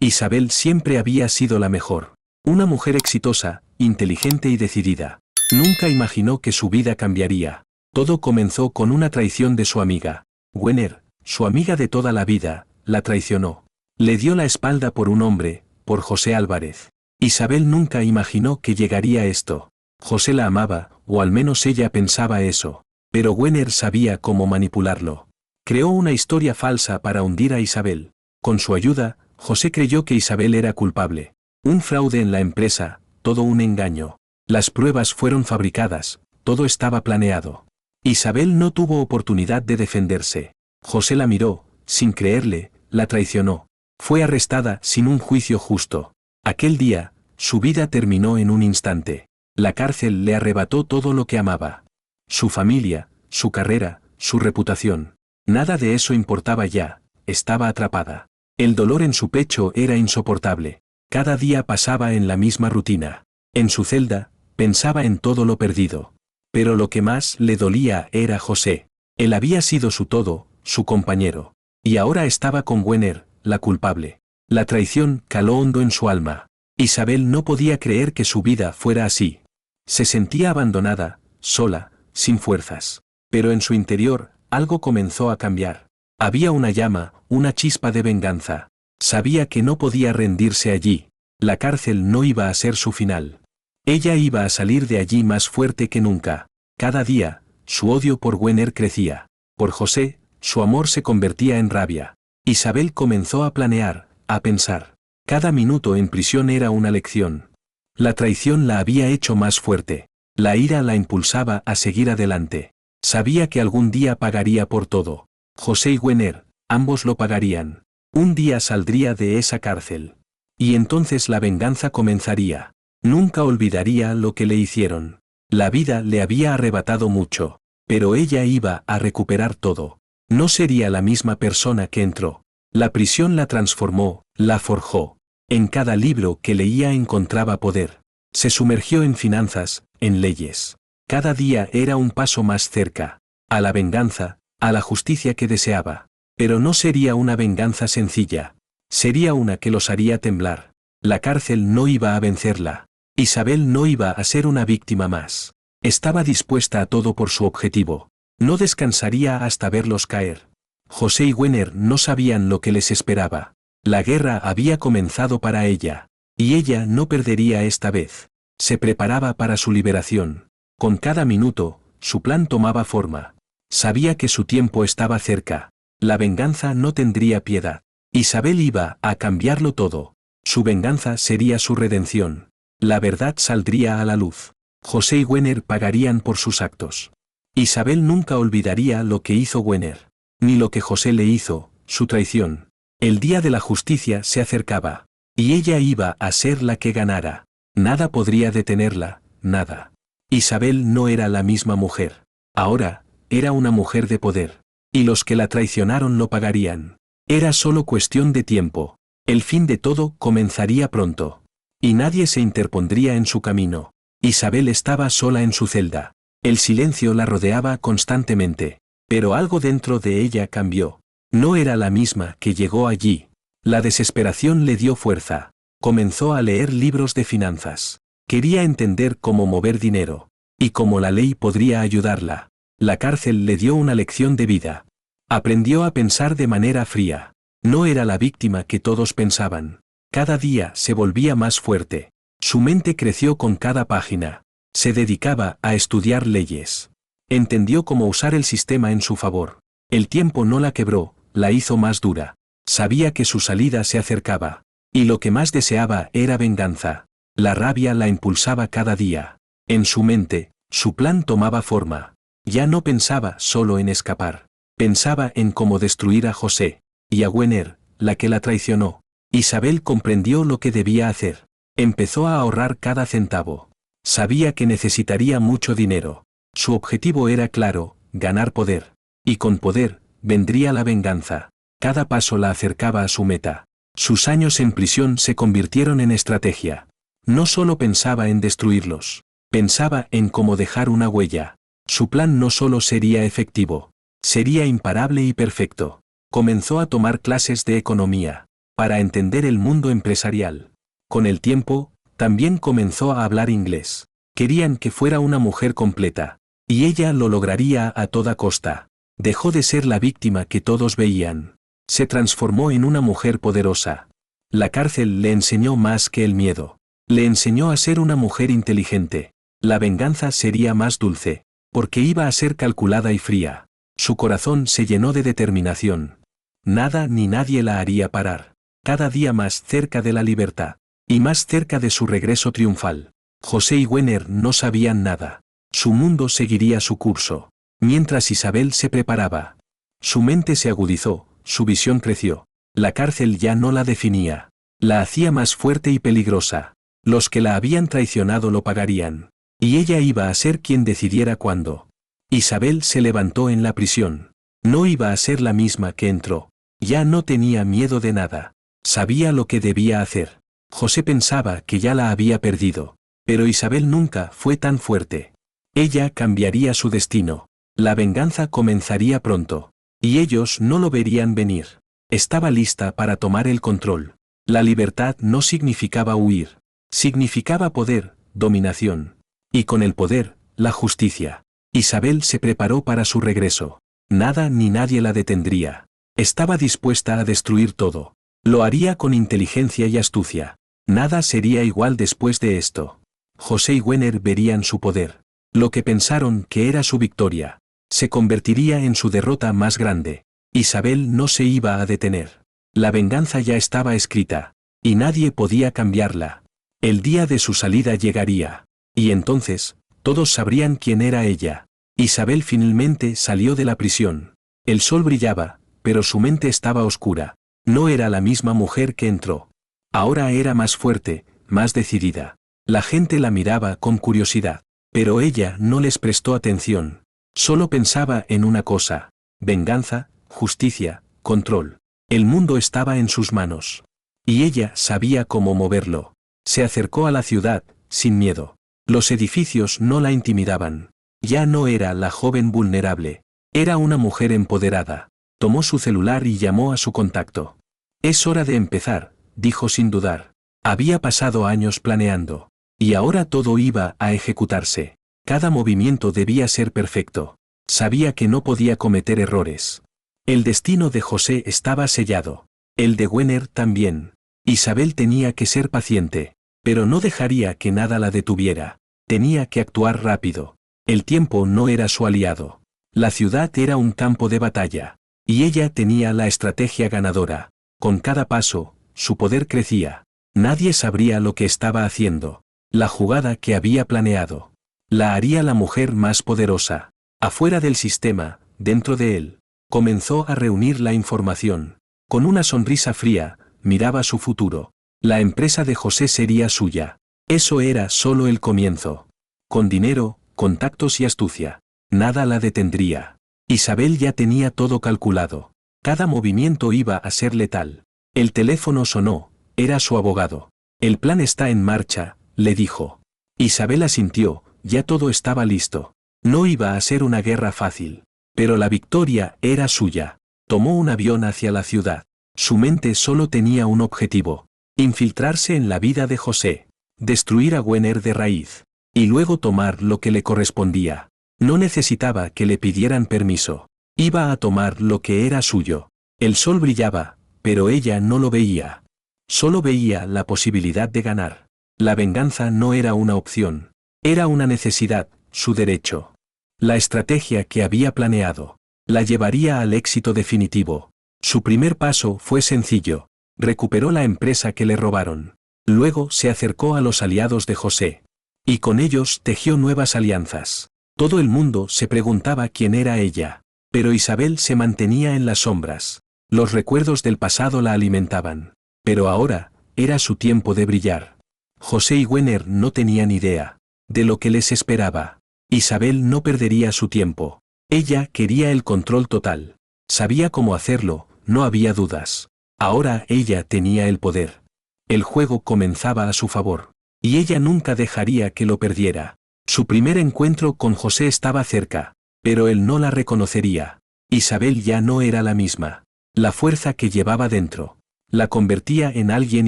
Isabel siempre había sido la mejor. Una mujer exitosa, inteligente y decidida. Nunca imaginó que su vida cambiaría. Todo comenzó con una traición de su amiga. Gwener, su amiga de toda la vida, la traicionó. Le dio la espalda por un hombre, por José Álvarez. Isabel nunca imaginó que llegaría esto. José la amaba, o al menos ella pensaba eso. Pero Gwener sabía cómo manipularlo. Creó una historia falsa para hundir a Isabel. Con su ayuda, José creyó que Isabel era culpable. Un fraude en la empresa, todo un engaño. Las pruebas fueron fabricadas, todo estaba planeado. Isabel no tuvo oportunidad de defenderse. José la miró, sin creerle, la traicionó. Fue arrestada sin un juicio justo. Aquel día, su vida terminó en un instante. La cárcel le arrebató todo lo que amaba. Su familia, su carrera, su reputación. Nada de eso importaba ya, estaba atrapada. El dolor en su pecho era insoportable. Cada día pasaba en la misma rutina. En su celda, pensaba en todo lo perdido. Pero lo que más le dolía era José. Él había sido su todo, su compañero. Y ahora estaba con Gwener, la culpable. La traición caló hondo en su alma. Isabel no podía creer que su vida fuera así. Se sentía abandonada, sola, sin fuerzas. Pero en su interior, algo comenzó a cambiar. Había una llama, una chispa de venganza. Sabía que no podía rendirse allí. La cárcel no iba a ser su final. Ella iba a salir de allí más fuerte que nunca. Cada día, su odio por Gwener crecía. Por José, su amor se convertía en rabia. Isabel comenzó a planear, a pensar. Cada minuto en prisión era una lección. La traición la había hecho más fuerte. La ira la impulsaba a seguir adelante. Sabía que algún día pagaría por todo. José y Gwener, ambos lo pagarían. Un día saldría de esa cárcel. Y entonces la venganza comenzaría. Nunca olvidaría lo que le hicieron. La vida le había arrebatado mucho. Pero ella iba a recuperar todo. No sería la misma persona que entró. La prisión la transformó, la forjó. En cada libro que leía encontraba poder. Se sumergió en finanzas, en leyes. Cada día era un paso más cerca. A la venganza, a la justicia que deseaba. Pero no sería una venganza sencilla. Sería una que los haría temblar. La cárcel no iba a vencerla. Isabel no iba a ser una víctima más. Estaba dispuesta a todo por su objetivo. No descansaría hasta verlos caer. José y Gwener no sabían lo que les esperaba. La guerra había comenzado para ella. Y ella no perdería esta vez. Se preparaba para su liberación. Con cada minuto, su plan tomaba forma. Sabía que su tiempo estaba cerca. La venganza no tendría piedad. Isabel iba a cambiarlo todo. Su venganza sería su redención. La verdad saldría a la luz. José y Gwener pagarían por sus actos. Isabel nunca olvidaría lo que hizo Gwener. Ni lo que José le hizo, su traición. El día de la justicia se acercaba. Y ella iba a ser la que ganara. Nada podría detenerla, nada. Isabel no era la misma mujer. Ahora, era una mujer de poder. Y los que la traicionaron lo pagarían. Era solo cuestión de tiempo. El fin de todo comenzaría pronto. Y nadie se interpondría en su camino. Isabel estaba sola en su celda. El silencio la rodeaba constantemente. Pero algo dentro de ella cambió. No era la misma que llegó allí. La desesperación le dio fuerza. Comenzó a leer libros de finanzas. Quería entender cómo mover dinero. Y cómo la ley podría ayudarla. La cárcel le dio una lección de vida. Aprendió a pensar de manera fría. No era la víctima que todos pensaban. Cada día se volvía más fuerte. Su mente creció con cada página. Se dedicaba a estudiar leyes. Entendió cómo usar el sistema en su favor. El tiempo no la quebró, la hizo más dura. Sabía que su salida se acercaba. Y lo que más deseaba era venganza. La rabia la impulsaba cada día. En su mente, su plan tomaba forma. Ya no pensaba solo en escapar. Pensaba en cómo destruir a José. Y a Gwener, la que la traicionó. Isabel comprendió lo que debía hacer. Empezó a ahorrar cada centavo. Sabía que necesitaría mucho dinero. Su objetivo era claro, ganar poder. Y con poder, vendría la venganza. Cada paso la acercaba a su meta. Sus años en prisión se convirtieron en estrategia. No solo pensaba en destruirlos. Pensaba en cómo dejar una huella. Su plan no solo sería efectivo. Sería imparable y perfecto. Comenzó a tomar clases de economía. para entender el mundo empresarial. Con el tiempo, también comenzó a hablar inglés. Querían que fuera una mujer completa, y ella lo lograría a toda costa. Dejó de ser la víctima que todos veían. Se transformó en una mujer poderosa. La cárcel le enseñó más que el miedo. Le enseñó a ser una mujer inteligente. La venganza sería más dulce, porque iba a ser calculada y fría. Su corazón se llenó de determinación. Nada ni nadie la haría parar. Cada día más cerca de la libertad, y más cerca de su regreso triunfal. José y Gwener no sabían nada. Su mundo seguiría su curso, mientras Isabel se preparaba. Su mente se agudizó, su visión creció. La cárcel ya no la definía. La hacía más fuerte y peligrosa. Los que la habían traicionado lo pagarían. Y ella iba a ser quien decidiera cuándo. Isabel se levantó en la prisión. No iba a ser la misma que entró. Ya no tenía miedo de nada. Sabía lo que debía hacer. José pensaba que ya la había perdido. Pero Isabel nunca fue tan fuerte. Ella cambiaría su destino. La venganza comenzaría pronto. Y ellos no lo verían venir. Estaba lista para tomar el control. La libertad no significaba huir. Significaba poder, dominación. Y con el poder, la justicia. Isabel se preparó para su regreso. Nada ni nadie la detendría. Estaba dispuesta a destruir todo. Lo haría con inteligencia y astucia. Nada sería igual después de esto. José y Gwener verían su poder. Lo que pensaron que era su victoria, se convertiría en su derrota más grande. Isabel no se iba a detener. La venganza ya estaba escrita, y nadie podía cambiarla. El día de su salida llegaría. Y entonces, todos sabrían quién era ella. Isabel finalmente salió de la prisión. El sol brillaba, pero su mente estaba oscura. No era la misma mujer que entró. Ahora era más fuerte, más decidida. La gente la miraba con curiosidad, pero ella no les prestó atención. Solo pensaba en una cosa: venganza, justicia, control. El mundo estaba en sus manos. Y ella sabía cómo moverlo. Se acercó a la ciudad, sin miedo. Los edificios no la intimidaban. Ya no era la joven vulnerable. Era una mujer empoderada. Tomó su celular y llamó a su contacto. «Es hora de empezar», dijo sin dudar. Había pasado años planeando. Y ahora todo iba a ejecutarse. Cada movimiento debía ser perfecto. Sabía que no podía cometer errores. El destino de José estaba sellado. El de Gwener también. Isabel tenía que ser paciente. Pero no dejaría que nada la detuviera. Tenía que actuar rápido. El tiempo no era su aliado. La ciudad era un campo de batalla. Y ella tenía la estrategia ganadora. Con cada paso, su poder crecía. Nadie sabría lo que estaba haciendo. La jugada que había planeado. La haría la mujer más poderosa. Afuera del sistema, dentro de él. Comenzó a reunir la información. Con una sonrisa fría, miraba su futuro. La empresa de José sería suya. Eso era solo el comienzo. Con dinero, contactos y astucia. Nada la detendría. Isabel ya tenía todo calculado. Cada movimiento iba a ser letal. El teléfono sonó. Era su abogado. «El plan está en marcha», le dijo. Isabel asintió. Ya todo estaba listo. No iba a ser una guerra fácil. Pero la victoria era suya. Tomó un avión hacia la ciudad. Su mente solo tenía un objetivo: infiltrarse en la vida de José. Destruir a Gwener de raíz. Y luego tomar lo que le correspondía. No necesitaba que le pidieran permiso. Iba a tomar lo que era suyo. El sol brillaba, pero ella no lo veía. Solo veía la posibilidad de ganar. La venganza no era una opción. Era una necesidad, su derecho. La estrategia que había planeado la llevaría al éxito definitivo. Su primer paso fue sencillo. Recuperó la empresa que le robaron. Luego se acercó a los aliados de José. Y con ellos tejió nuevas alianzas. Todo el mundo se preguntaba quién era ella. Pero Isabel se mantenía en las sombras. Los recuerdos del pasado la alimentaban. Pero ahora, era su tiempo de brillar. José y Gwener no tenían idea de lo que les esperaba. Isabel no perdería su tiempo. Ella quería el control total. Sabía cómo hacerlo, no había dudas. Ahora ella tenía el poder. El juego comenzaba a su favor. Y ella nunca dejaría que lo perdiera. Su primer encuentro con José estaba cerca. Pero él no la reconocería. Isabel ya no era la misma. La fuerza que llevaba dentro La convertía en alguien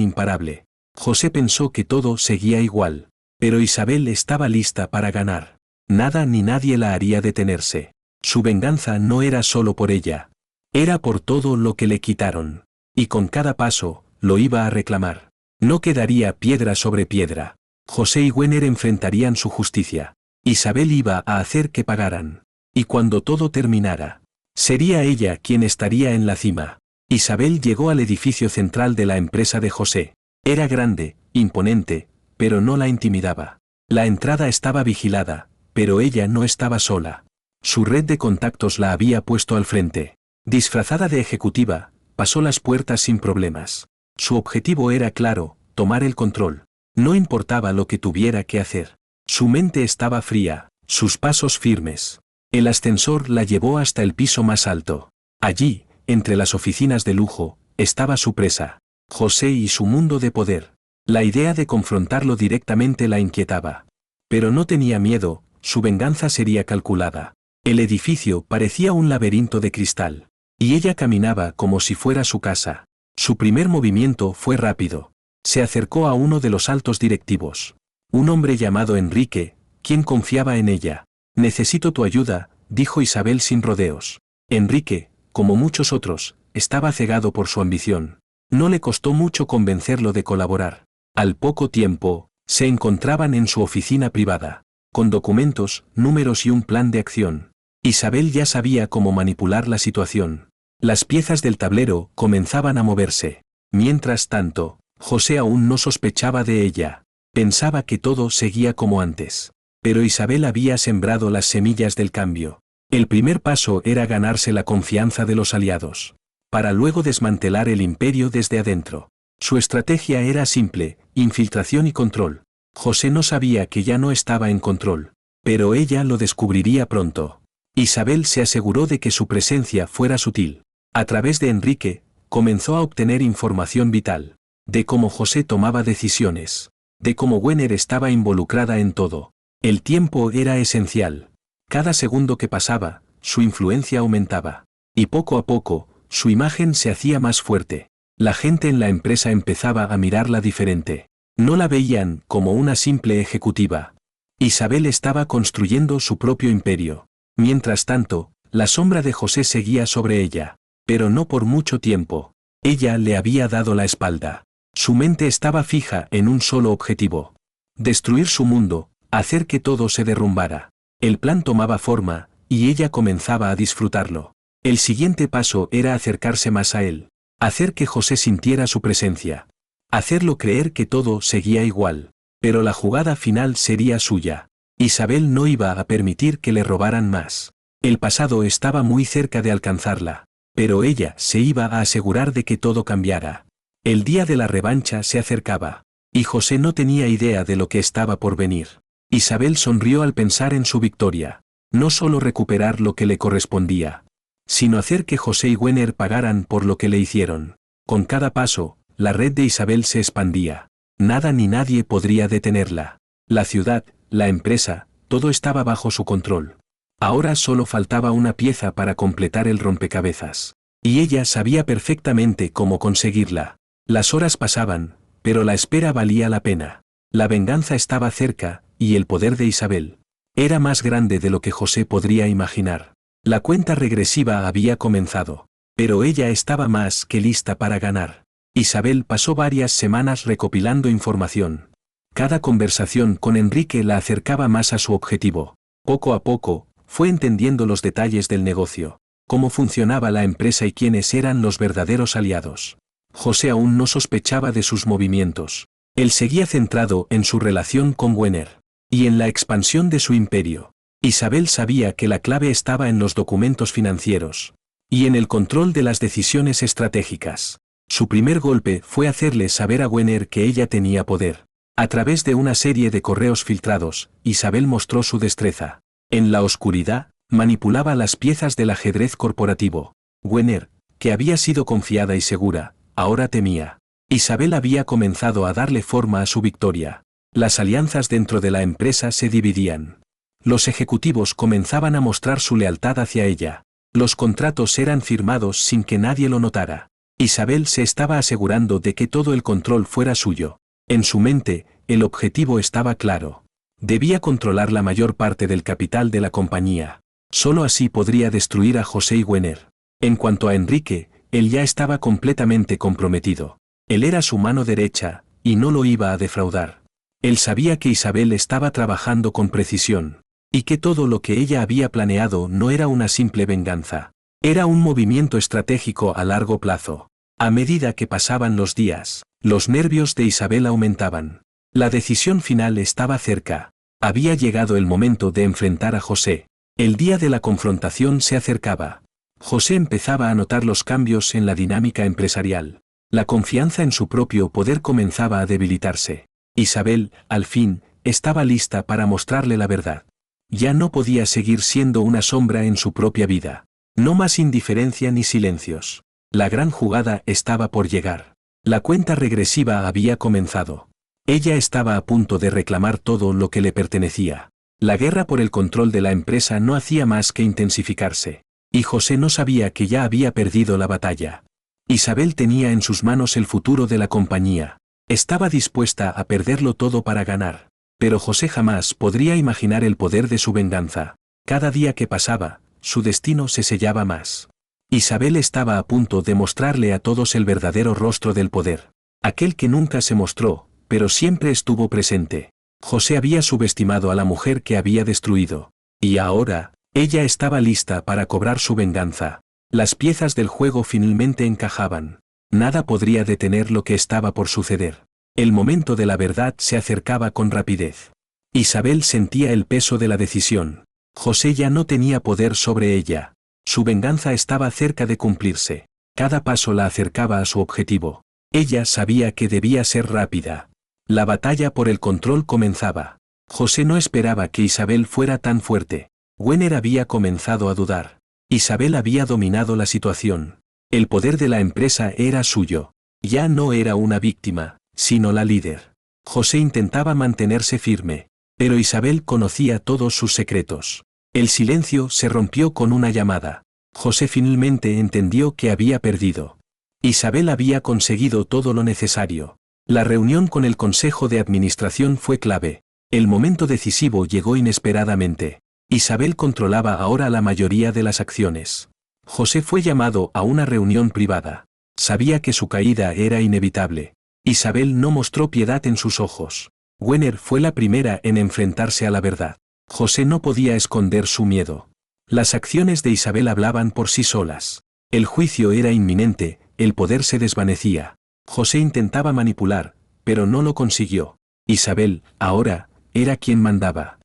imparable. José pensó que todo seguía igual. Pero Isabel estaba lista para ganar. Nada ni nadie la haría detenerse. Su venganza no era solo por ella. Era por todo lo que le quitaron. Y con cada paso, lo iba a reclamar. No quedaría piedra sobre piedra. José y Gwener enfrentarían su justicia. Isabel iba a hacer que pagaran. Y cuando todo terminara, sería ella quien estaría en la cima. Isabel llegó al edificio central de la empresa de José. Era grande, imponente, pero no la intimidaba. La entrada estaba vigilada, pero ella no estaba sola. Su red de contactos la había puesto al frente. Disfrazada de ejecutiva, pasó las puertas sin problemas. Su objetivo era claro, tomar el control. No importaba lo que tuviera que hacer. Su mente estaba fría, sus pasos firmes. El ascensor la llevó hasta el piso más alto. Allí, entre las oficinas de lujo, estaba su presa. José y su mundo de poder. La idea de confrontarlo directamente la inquietaba. Pero no tenía miedo, su venganza sería calculada. El edificio parecía un laberinto de cristal. Y ella caminaba como si fuera su casa. Su primer movimiento fue rápido. Se acercó a uno de los altos directivos. Un hombre llamado Enrique, quien confiaba en ella. «Necesito tu ayuda», dijo Isabel sin rodeos. Enrique, como muchos otros, estaba cegado por su ambición. No le costó mucho convencerlo de colaborar. Al poco tiempo, se encontraban en su oficina privada, con documentos, números y un plan de acción. Isabel ya sabía cómo manipular la situación. Las piezas del tablero comenzaban a moverse. Mientras tanto, José aún no sospechaba de ella. Pensaba que todo seguía como antes. Pero Isabel había sembrado las semillas del cambio. El primer paso era ganarse la confianza de los aliados, para luego desmantelar el imperio desde adentro. Su estrategia era simple, infiltración y control. José no sabía que ya no estaba en control, pero ella lo descubriría pronto. Isabel se aseguró de que su presencia fuera sutil. A través de Enrique, comenzó a obtener información vital, de cómo José tomaba decisiones, de cómo Gwener estaba involucrada en todo. El tiempo era esencial. Cada segundo que pasaba, su influencia aumentaba. Y poco a poco, su imagen se hacía más fuerte. La gente en la empresa empezaba a mirarla diferente. No la veían como una simple ejecutiva. Isabel estaba construyendo su propio imperio. Mientras tanto, la sombra de José seguía sobre ella. Pero no por mucho tiempo. Ella le había dado la espalda. Su mente estaba fija en un solo objetivo. Destruir su mundo, hacer que todo se derrumbara. El plan tomaba forma, y ella comenzaba a disfrutarlo. El siguiente paso era acercarse más a él. Hacer que José sintiera su presencia. Hacerlo creer que todo seguía igual. Pero la jugada final sería suya. Isabel no iba a permitir que le robaran más. El pasado estaba muy cerca de alcanzarla. Pero ella se iba a asegurar de que todo cambiara. El día de la revancha se acercaba. Y José no tenía idea de lo que estaba por venir. Isabel sonrió al pensar en su victoria. No solo recuperar lo que le correspondía, sino hacer que José y Gwener pagaran por lo que le hicieron. Con cada paso, la red de Isabel se expandía. Nada ni nadie podría detenerla. La ciudad, la empresa, todo estaba bajo su control. Ahora solo faltaba una pieza para completar el rompecabezas. Y ella sabía perfectamente cómo conseguirla. Las horas pasaban, pero la espera valía la pena. La venganza estaba cerca, y el poder de Isabel era más grande de lo que José podría imaginar. La cuenta regresiva había comenzado, pero ella estaba más que lista para ganar. Isabel pasó varias semanas recopilando información. Cada conversación con Enrique la acercaba más a su objetivo. Poco a poco, fue entendiendo los detalles del negocio, cómo funcionaba la empresa y quiénes eran los verdaderos aliados. José aún no sospechaba de sus movimientos. Él seguía centrado en su relación con Gwener y en la expansión de su imperio. Isabel sabía que la clave estaba en los documentos financieros y en el control de las decisiones estratégicas. Su primer golpe fue hacerle saber a Gwener que ella tenía poder. A través de una serie de correos filtrados, Isabel mostró su destreza. En la oscuridad, manipulaba las piezas del ajedrez corporativo. Gwener, que había sido confiada y segura, ahora temía. Isabel había comenzado a darle forma a su victoria. Las alianzas dentro de la empresa se dividían. Los ejecutivos comenzaban a mostrar su lealtad hacia ella. Los contratos eran firmados sin que nadie lo notara. Isabel se estaba asegurando de que todo el control fuera suyo. En su mente, el objetivo estaba claro. Debía controlar la mayor parte del capital de la compañía. Solo así podría destruir a José y Gwener. En cuanto a Enrique, él ya estaba completamente comprometido. Él era su mano derecha, y no lo iba a defraudar. Él sabía que Isabel estaba trabajando con precisión, y que todo lo que ella había planeado no era una simple venganza. Era un movimiento estratégico a largo plazo. A medida que pasaban los días, los nervios de Isabel aumentaban. La decisión final estaba cerca. Había llegado el momento de enfrentar a José. El día de la confrontación se acercaba. José empezaba a notar los cambios en la dinámica empresarial. La confianza en su propio poder comenzaba a debilitarse. Isabel, al fin, estaba lista para mostrarle la verdad. Ya no podía seguir siendo una sombra en su propia vida. No más indiferencia ni silencios. La gran jugada estaba por llegar. La cuenta regresiva había comenzado. Ella estaba a punto de reclamar todo lo que le pertenecía. La guerra por el control de la empresa no hacía más que intensificarse. Y José no sabía que ya había perdido la batalla. Isabel tenía en sus manos el futuro de la compañía. Estaba dispuesta a perderlo todo para ganar. Pero José jamás podría imaginar el poder de su venganza. Cada día que pasaba, su destino se sellaba más. Isabel estaba a punto de mostrarle a todos el verdadero rostro del poder. Aquel que nunca se mostró, pero siempre estuvo presente. José había subestimado a la mujer que había destruido. Y ahora, ella estaba lista para cobrar su venganza. Las piezas del juego finalmente encajaban. Nada podría detener lo que estaba por suceder. El momento de la verdad se acercaba con rapidez. Isabel sentía el peso de la decisión. José ya no tenía poder sobre ella. Su venganza estaba cerca de cumplirse. Cada paso la acercaba a su objetivo. Ella sabía que debía ser rápida. La batalla por el control comenzaba. José no esperaba que Isabel fuera tan fuerte. Gwener había comenzado a dudar. Isabel había dominado la situación. El poder de la empresa era suyo. Ya no era una víctima, sino la líder. José intentaba mantenerse firme, pero Isabel conocía todos sus secretos. El silencio se rompió con una llamada. José finalmente entendió que había perdido. Isabel había conseguido todo lo necesario. La reunión con el Consejo de Administración fue clave. El momento decisivo llegó inesperadamente. Isabel controlaba ahora la mayoría de las acciones. José fue llamado a una reunión privada. Sabía que su caída era inevitable. Isabel no mostró piedad en sus ojos. Gwener fue la primera en enfrentarse a la verdad. José no podía esconder su miedo. Las acciones de Isabel hablaban por sí solas. El juicio era inminente, el poder se desvanecía. José intentaba manipular, pero no lo consiguió. Isabel, ahora, era quien mandaba.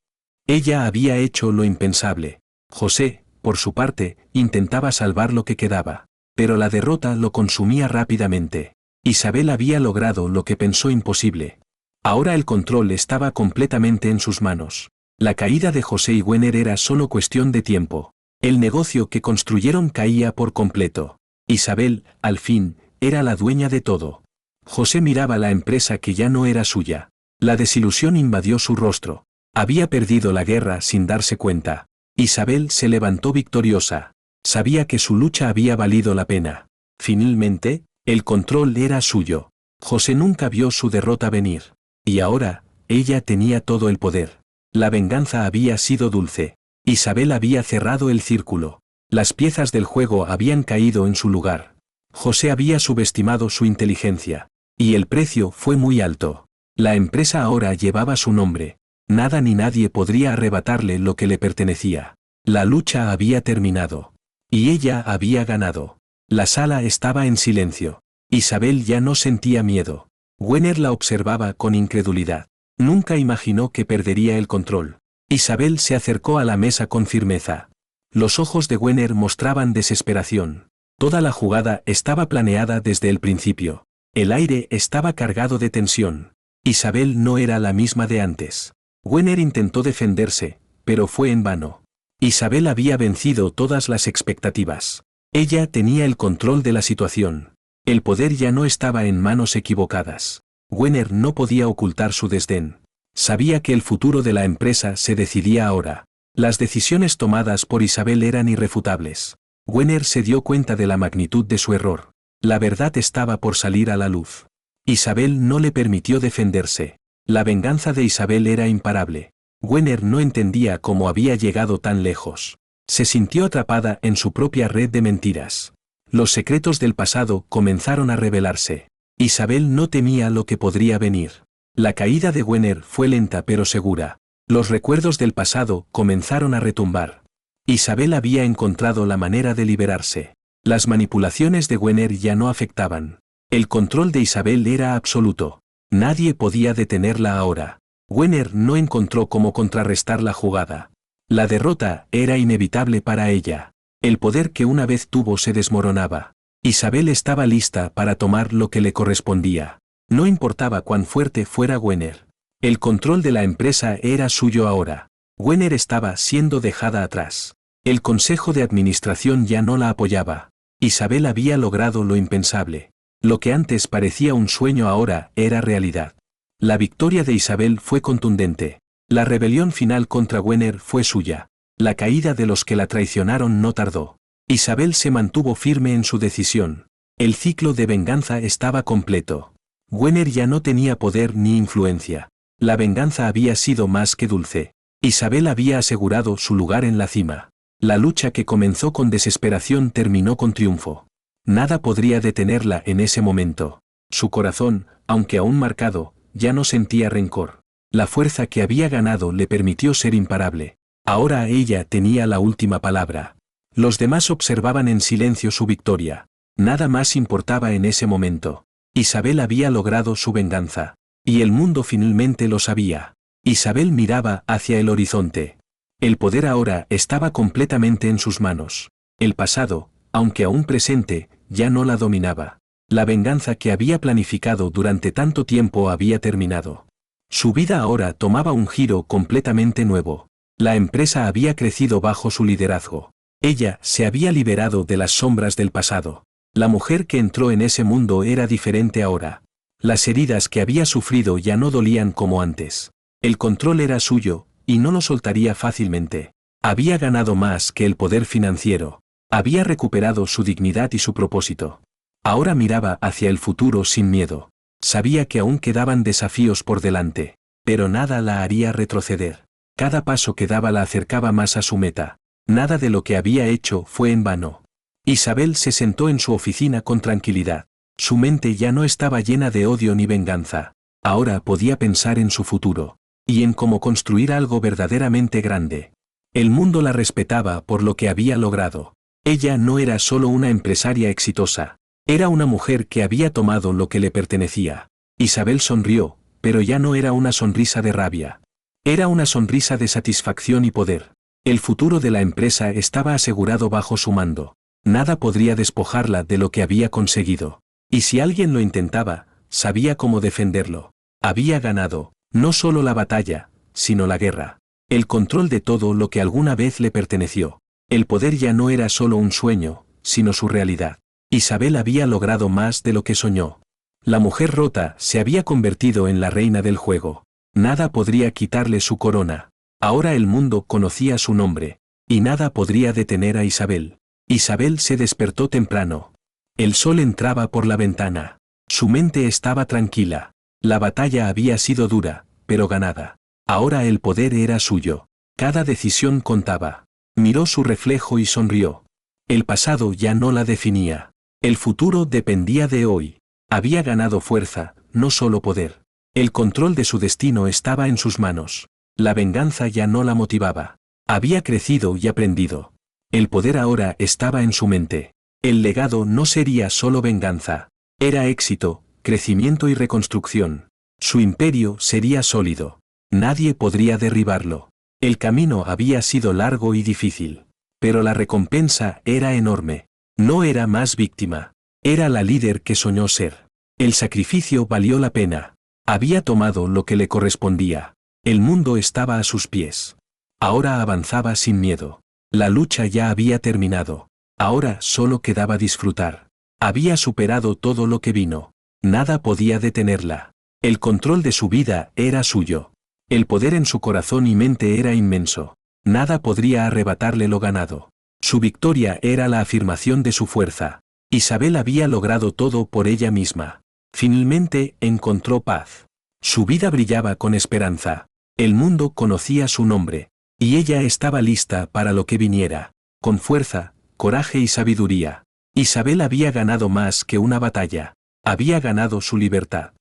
Ella había hecho lo impensable. José, por su parte, intentaba salvar lo que quedaba. Pero la derrota lo consumía rápidamente. Isabel había logrado lo que pensó imposible. Ahora el control estaba completamente en sus manos. La caída de José y Gwener era solo cuestión de tiempo. El negocio que construyeron caía por completo. Isabel, al fin, era la dueña de todo. José miraba la empresa que ya no era suya. La desilusión invadió su rostro. Había perdido la guerra sin darse cuenta. Isabel se levantó victoriosa. Sabía que su lucha había valido la pena. Finalmente, el control era suyo. José nunca vio su derrota venir. Y ahora, ella tenía todo el poder. La venganza había sido dulce. Isabel había cerrado el círculo. Las piezas del juego habían caído en su lugar. José había subestimado su inteligencia. Y el precio fue muy alto. La empresa ahora llevaba su nombre. Nada ni nadie podría arrebatarle lo que le pertenecía. La lucha había terminado. Y ella había ganado. La sala estaba en silencio. Isabel ya no sentía miedo. Gwener la observaba con incredulidad. Nunca imaginó que perdería el control. Isabel se acercó a la mesa con firmeza. Los ojos de Gwener mostraban desesperación. Toda la jugada estaba planeada desde el principio. El aire estaba cargado de tensión. Isabel no era la misma de antes. Gwener intentó defenderse, pero fue en vano. Isabel había vencido todas las expectativas. Ella tenía el control de la situación. El poder ya no estaba en manos equivocadas. Gwener no podía ocultar su desdén. Sabía que el futuro de la empresa se decidía ahora. Las decisiones tomadas por Isabel eran irrefutables. Gwener se dio cuenta de la magnitud de su error. La verdad estaba por salir a la luz. Isabel no le permitió defenderse. La venganza de Isabel era imparable. Gwener no entendía cómo había llegado tan lejos. Se sintió atrapada en su propia red de mentiras. Los secretos del pasado comenzaron a revelarse. Isabel no temía lo que podría venir. La caída de Gwener fue lenta pero segura. Los recuerdos del pasado comenzaron a retumbar. Isabel había encontrado la manera de liberarse. Las manipulaciones de Gwener ya no afectaban. El control de Isabel era absoluto. Nadie podía detenerla ahora. Gwener no encontró cómo contrarrestar la jugada. La derrota era inevitable para ella. El poder que una vez tuvo se desmoronaba. Isabel estaba lista para tomar lo que le correspondía. No importaba cuán fuerte fuera Gwener. El control de la empresa era suyo ahora. Gwener estaba siendo dejada atrás. El consejo de administración ya no la apoyaba. Isabel había logrado lo impensable. Lo que antes parecía un sueño ahora era realidad. La victoria de Isabel fue contundente. La rebelión final contra Gwener fue suya. La caída de los que la traicionaron no tardó. Isabel se mantuvo firme en su decisión. El ciclo de venganza estaba completo. Gwener ya no tenía poder ni influencia. La venganza había sido más que dulce. Isabel había asegurado su lugar en la cima. La lucha que comenzó con desesperación terminó con triunfo. Nada podría detenerla en ese momento. Su corazón, aunque aún marcado, ya no sentía rencor. La fuerza que había ganado le permitió ser imparable. Ahora ella tenía la última palabra. Los demás observaban en silencio su victoria. Nada más importaba en ese momento. Isabel había logrado su venganza. Y el mundo finalmente lo sabía. Isabel miraba hacia el horizonte. El poder ahora estaba completamente en sus manos. El pasado, aunque aún presente, ya no la dominaba. La venganza que había planificado durante tanto tiempo había terminado. Su vida ahora tomaba un giro completamente nuevo. La empresa había crecido bajo su liderazgo. Ella se había liberado de las sombras del pasado. La mujer que entró en ese mundo era diferente ahora. Las heridas que había sufrido ya no dolían como antes. El control era suyo, y no lo soltaría fácilmente. Había ganado más que el poder financiero. Había recuperado su dignidad y su propósito. Ahora miraba hacia el futuro sin miedo. Sabía que aún quedaban desafíos por delante, pero nada la haría retroceder. Cada paso que daba la acercaba más a su meta. Nada de lo que había hecho fue en vano. Isabel se sentó en su oficina con tranquilidad. Su mente ya no estaba llena de odio ni venganza. Ahora podía pensar en su futuro, y en cómo construir algo verdaderamente grande. El mundo la respetaba por lo que había logrado. Ella no era solo una empresaria exitosa. Era una mujer que había tomado lo que le pertenecía. Isabel sonrió, pero ya no era una sonrisa de rabia. Era una sonrisa de satisfacción y poder. El futuro de la empresa estaba asegurado bajo su mando. Nada podría despojarla de lo que había conseguido. Y si alguien lo intentaba, sabía cómo defenderlo. Había ganado, no solo la batalla, sino la guerra. El control de todo lo que alguna vez le perteneció. El poder ya no era solo un sueño, sino su realidad. Isabel había logrado más de lo que soñó. La mujer rota se había convertido en la reina del juego. Nada podría quitarle su corona. Ahora el mundo conocía su nombre, y nada podría detener a Isabel. Isabel se despertó temprano. El sol entraba por la ventana. Su mente estaba tranquila. La batalla había sido dura, pero ganada. Ahora el poder era suyo. Cada decisión contaba. Miró su reflejo y sonrió. El pasado ya no la definía. El futuro dependía de hoy. Había ganado fuerza, no solo poder. El control de su destino estaba en sus manos. La venganza ya no la motivaba. Había crecido y aprendido. El poder ahora estaba en su mente. El legado no sería solo venganza. Era éxito, crecimiento y reconstrucción. Su imperio sería sólido. Nadie podría derribarlo. El camino había sido largo y difícil. Pero la recompensa era enorme. No era más víctima. Era la líder que soñó ser. El sacrificio valió la pena. Había tomado lo que le correspondía. El mundo estaba a sus pies. Ahora avanzaba sin miedo. La lucha ya había terminado. Ahora solo quedaba disfrutar. Había superado todo lo que vino. Nada podía detenerla. El control de su vida era suyo. El poder en su corazón y mente era inmenso. Nada podría arrebatarle lo ganado. Su victoria era la afirmación de su fuerza. Isabel había logrado todo por ella misma. Finalmente encontró paz. Su vida brillaba con esperanza. El mundo conocía su nombre. Y ella estaba lista para lo que viniera. Con fuerza, coraje y sabiduría. Isabel había ganado más que una batalla. Había ganado su libertad.